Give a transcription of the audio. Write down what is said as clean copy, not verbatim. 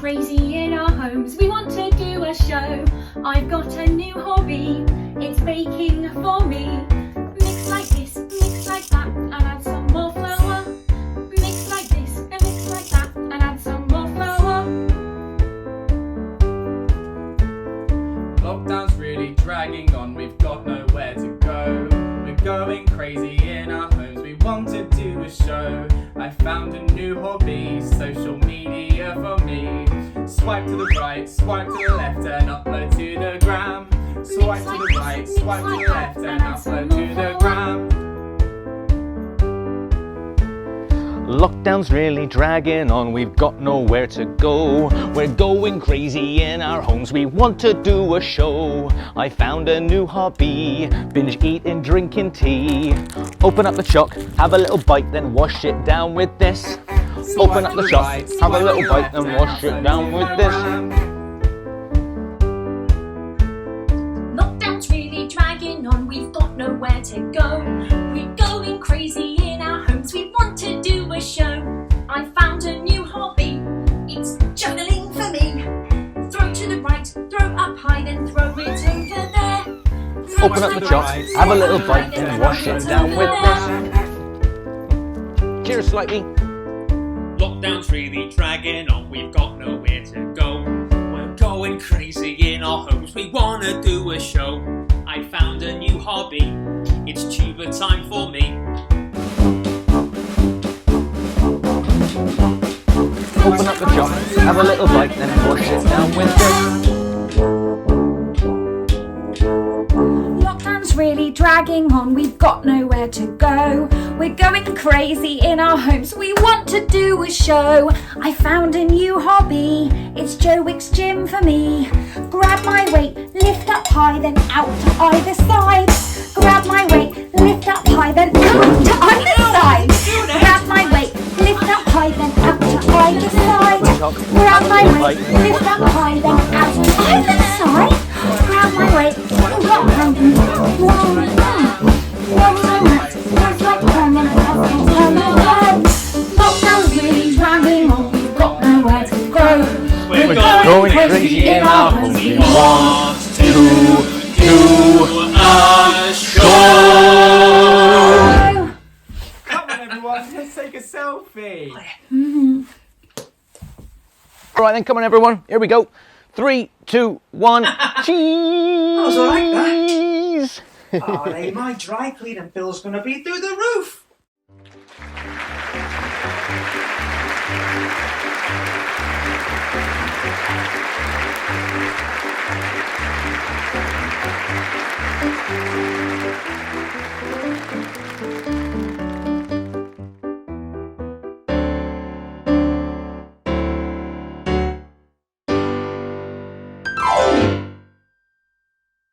crazy in our homes. We want to do a show. I've got a new hobby. It's baking for me. Mix like this, mix like that, and add some more flour. Mix like this, and mix like that, and add some more flour. Lockdown's really dragging on, we've got nowhere to go. We're going crazy in our homes, we want to do a show. I found a new hobby, social media for me. Swipe to the right, swipe to the left, and upload to the gram. Swipe to the right, swipe to the left, and upload to the gram. Lockdown's really dragging on, we've got nowhere to go. We're going crazy in our homes, we want to do a show. I found a new hobby, binge eating, drinking tea. Open up the choc, have a little bite, then wash it down with this. Open up the choc, have a little bite, then wash it down with this. Lockdown's really dragging on, we've got nowhere to go. We're going crazy in our homes, we want to do a show. I found a new hobby, it's juggling for me. Throw to the right, throw up high, then throw it over there. Open up the choc, have a little bite, then wash it down with this. Cheers slightly. Lockdown's really dragging on, we've got nowhere to go. We're going crazy in our homes, we wanna do a show. I found a new hobby, it's tuber time for me. Open up the choc, have a little bite, then wash it down with this. Lockdown's really dragging on, we've got nowhere to go. We're going crazy in our homes, we want to do a show. I found a new hobby, it's Joe Wick's gym for me. Grab my weight, lift up high, then out to either side. Grab my weight, lift up high, then out to either side. Grab my weight, lift up high, then out to either side. Grab my weight, lift up high, then out to either side. Grab my weight, rock hand and roll my back. Roll my mat, dance like Herman, and turn my head. Lockdown's really dragging on, we've got nowhere to go. We're going crazy in our homes, we want to do a show. Come on everyone, let's take a selfie. Alright then, come on everyone, here we go. 3, 2, 1, cheese! was alright, that. Oh, hey, my dry cleaning bill's going to be through the roof.